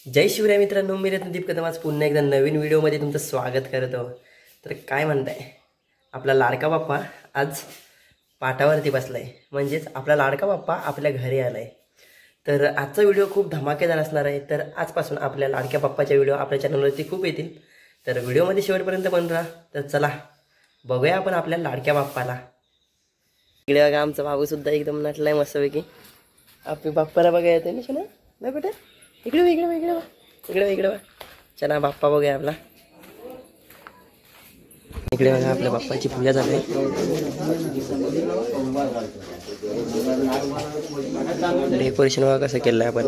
जय शिवराय मित्रांनो, मी रत्नदीप कदम आज पुन्हा एकदा नवीन व्हिडिओमध्ये तुमचं स्वागत करतो। तर काय म्हणताय, आपला लाडका बाप्पा आज पाटावरती बसलाय, म्हणजेच आपला लाडका बाप्पा आपल्या घरी आलाय। तर आजचा व्हिडिओ खूप धमाकेदार असणार आहे। तर आजपासून आपल्या लाडक्या बाप्पाच्या व्हिडिओ आपल्या चॅनलवरती खूप येतील, तर व्हिडिओमध्ये शेवटपर्यंत बन राहा। तर चला बघूया आपण आपल्या लाडक्या बाप्पाला। इकडे बघा, आमचा भाऊ सुद्धा एकदम नटलाय मस्तपैकी। आपल्या बाप्पाला बघा येते ना शना, नाही बेटा इकडे इकडे इकडे इकडे इकडे चला बाप्पा बघूया आपला। इकडे बघा, आपल्या बाप्पाची पूजा झाली। डेकोरेशन बघा कसं केलंय आपण।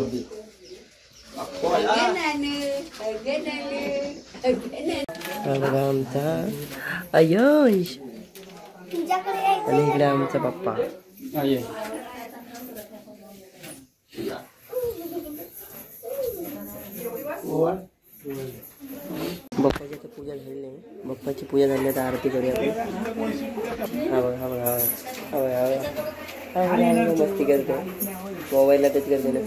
बघा आमचा आयुष आणि इकडे आमचा बाप्पा। बाप्पाची पूजा झाली नाही, बाप्पाची पूजा झाली तर आरती करूया आपण। हा बघा हा बघा हा बघा हा बघा मस्ती करतो, मोबाईलला टच करते ना।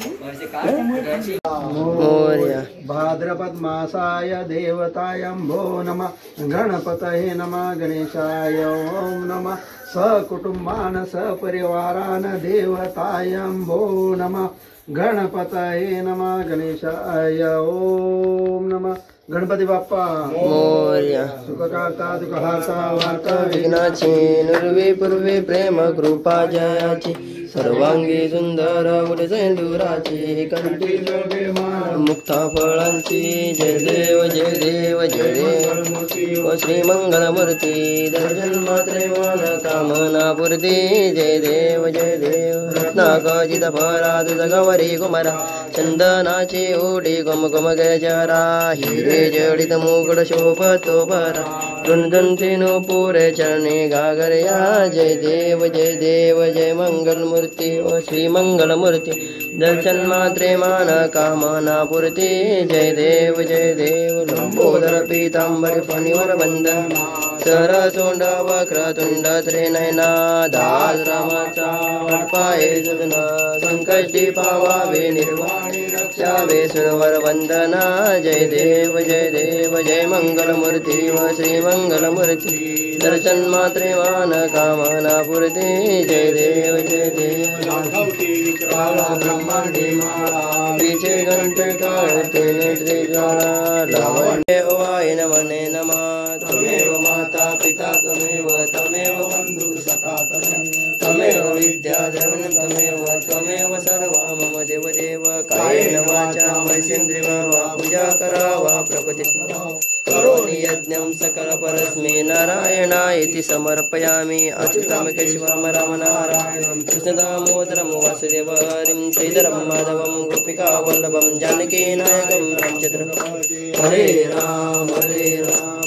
मोरया भाद्रपद मासाय देवतायंभो नमः, गणपतये नमः, गणेशाय ओम नमः, सकुटुंबान सपरिवारान देवतायंभो नमः, गणपतये नमः, गणेशाय ओम नमः। गणपती बाप्पा मोरया सुखकर्ता दुःखहर्ता वार्ता विघ्नाची नुर्वे पूर्वे प्रेम कृपा जयाची, सर्वांगी सुंदर उडे सेंदुराची, कंठी मुक्ता फळांची, जय देव जय देव जय देव श्री मंगलमूर्ती, दर्शन मात्रे मान कामना पूर्ती, जय देव जय देव। रत्नाकाजित फरा गवरी कुमारा, चंदनाची ओढी गुम गुम गजरा, हिरे जडित मुकुट शोभतो बरा, रुंदंती नुपुरे चरणी गागरया, जय देव जय मंगलमूर्ती व श्री मंगलमूर्ती, दर्शन मात्रे मान कामना पूर्ती, जय देव लंबोदर पीतांबर फणीवर बंधन, सरसोंड वक्रतुंड त्रिनयना, दास रामाचा पाये सदना, संकष्टी पावावे निर्वाणी रक्षावे सुरवर वंदना, जय देव जय मंगलमूर्ती व श्री मंगलमूर्ती, दर्शन मात्रे मान कामना पूर्ती, जय देव ब्रह्मांडी माळा, विचे घंटे काळते नेत्रे ज्वाळा, लावण्य वाय नमने नमः, त्वमेव माता पिता त्वमेव बंधु सखा त्वमेव विद्या द्रविणं त्वमेव सर्वा मम देव कायेन वाचा मनसेन्द्रिया वा पूजा करावा प्रकृती करोमि यज्ञं सकल परस्मै नारायणायति समर्पयामि। अच्युतं केशवं राम नारायणं कृष्णदामोदरं वासुदेवं श्रीधरं माधवं गोपिका वल्लभं जानकी नायकं रामचन्द्रं। हरे राम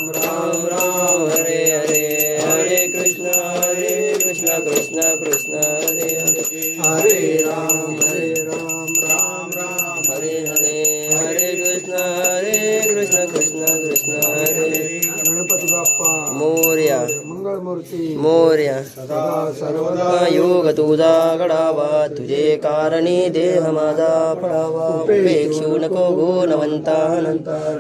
राम राम हरे हरे, हरे कृष्ण कृष्ण कृष्ण हरे हरे, हरे राम राम हरे हरे, हरे कृष्ण कृष्ण कृष्ण हरे। गणपती बाप्पा मोरया मंगलमूर्ती मोरया सदा सर्वदा योग तुझा घडावा, तुझे कारणी देह माझा पडावा, उपेक्षू नको गुणवंता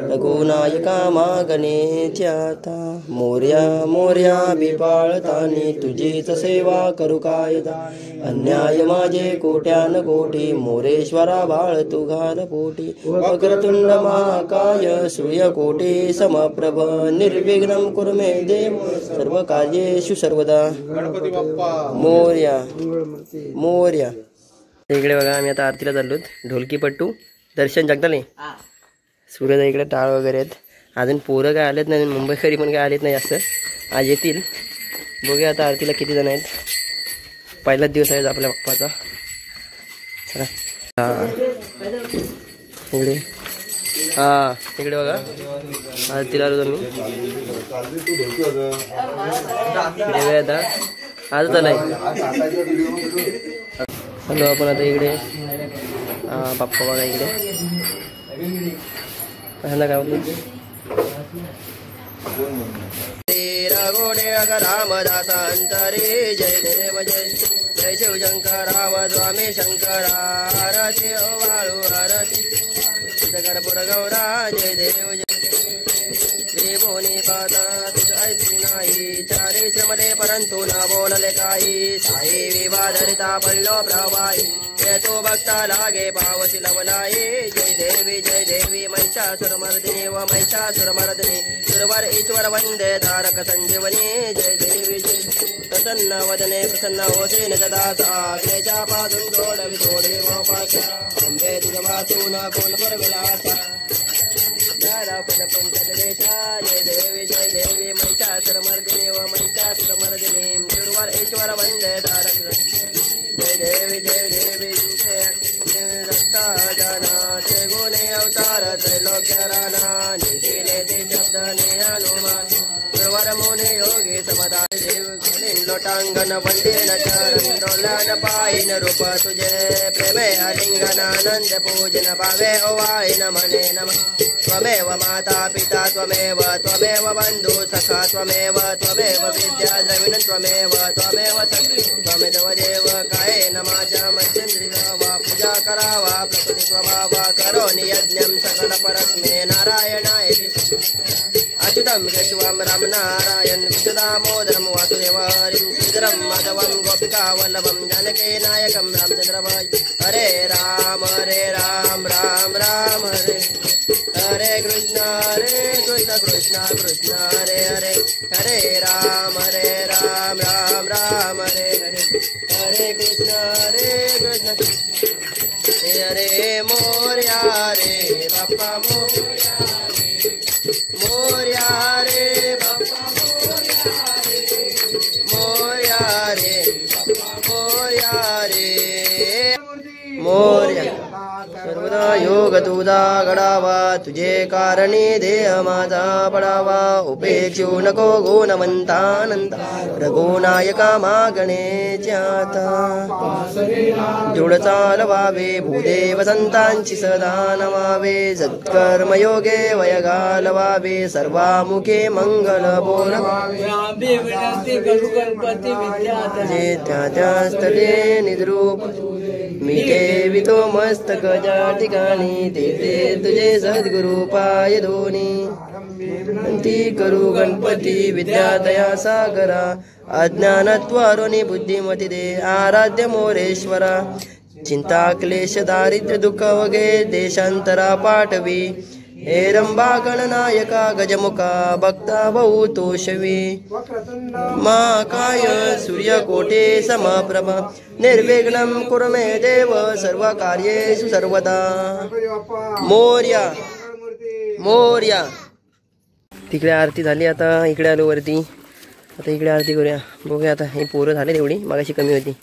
रघुनायका मागणेच्याता, मोरया बिपाळतानी तुझीच सेवा करू कायदा, अन्याय माझे कोट्यान कोटी, मोरेश्वरा बाळ तू घाल पोटी, वक्रतुंड महाकाय सूर्यकोटी समप्रभ, निर्विघ्नं कुरु मे देव सर्व कार्येषु सर्वदा। गणपती बाप्पा मोरया। इकडे बघा, आम्ही आता आरतीला चाललो, ढोलकीपट्टू दर्शन जगदाले, सूर्यद इकडे टाळ वगैरे आहेत। अजून पोरं काय आलेत नाही, मुंबईकरी पण काय आलेत नाही जास्त, आज येतील। बघूया आता आरतीला किती जण आहेत, पहिलाच दिवस आहे आपल्या बाप्पाचा। चला इकडे इकडे बघा, आरतीला आलो तुम्ही आता आजच आलाय। हॅलो आपण आता इकडे बाप्पा बघा इकडे काय बोलतो, तेरा गोडे रामदासा अंतरे, जय देव जय शिवशंकरा व स्वामी शंकरा, आरती वाळू आरती कर पुरगौरा जय देव जय देवोनी पाता तुझ ऐसी नाही चारी श्रमले परंतु न बोलले काही साई विवाधरिता पडलो प्रवाई तो भक्ता लागे पावसी लवलाई जय देवी महिषासुरमर्दिनी व महिषासुरमर्दिनी सुरवर ईश्वर वंदे तारक संजीवनी जय देवी जय प्रसन्न वदने प्रसन्न होसेन सदा क्लेशा पासून सोडवी सोडे मोपाशा अंबे तुझ वासून कोलपर विलासा जय देवी महिषासुरमर्दिनी व महिषासुरमर्दिनी सुरवर ईश्वर वंदे तारक जय देवी दत्ता जाना ते गुणे अवतार त्रैलोक्य राणा निधीने ते शब्द ने हनुमान सुरवर मुने योगी समदा देव लोटांगण वंदेन चरण डोलन पायन रूप तुझे प्रेमे अलिंगनानंद पूजन भावे ओवाळीन मने नमः त्वमेव माता पिता त्वमेव बंधु सखा त्वमेव विद्या द्रविण त्वमेव त्वमेव देव कायेन माझ्या मध्येंद्रिया वा पूजा करावा प्रकृती स्वभावा करोनि यज्ञं सकल परस्मे नारायणाय अच्युतं केशवं राम नारायण विशदामोदरं वासुदेव हरिं श्रीधरं माधवं गोपिकावल्लभं जानकी नायकं रामचंद्रभाई हरे राम राम राम हरे हरे कृष्ण कृष्ण कृष्ण हरे हरे हरे राम राम हरे हरे कृष्ण हरे मोरया रे बाप्पा मोरया रे बाप्पा मोरया सर्वदा योग तुझा घडावा तुझे कारणी देह माझा पडावा उपेक्षू नको गुणवंतानंता रघुनायका मागणेच्याता जोड चालवावे भूदेव संतांची सदा नमावे सत्कर्मयोगे वय घालवावे सर्वामुखे मंगल बोलवावे जे त्या स्थळे निद्रूप मी ठेवितो मस्तक ज्या ठिकाणी तेथे तुझे सद्गुरु पाय धोनी विनंती करू गणपती विद्यादया सागरा अज्ञानत्वारोनी बुद्धिमती दे आराध्य मोरेश्वरा चिंता क्लेश दारिद्र्य दुःख वगे देशांतरा पाठवी हेरंबा गणनायका गजमुखा भक्ता बहुतोषवी महाकाय सूर्यकोटे समप्रभा निर्विघ्नं कुरु मे देव सर्व कार्येषु सर्वदा मोरया मोरया तिकडे आरती झाली आता इकडे आलो वरती आता इकडे आरती करूया बघूया आता ही पोरं झाले तेवढी मगाशी कमी होती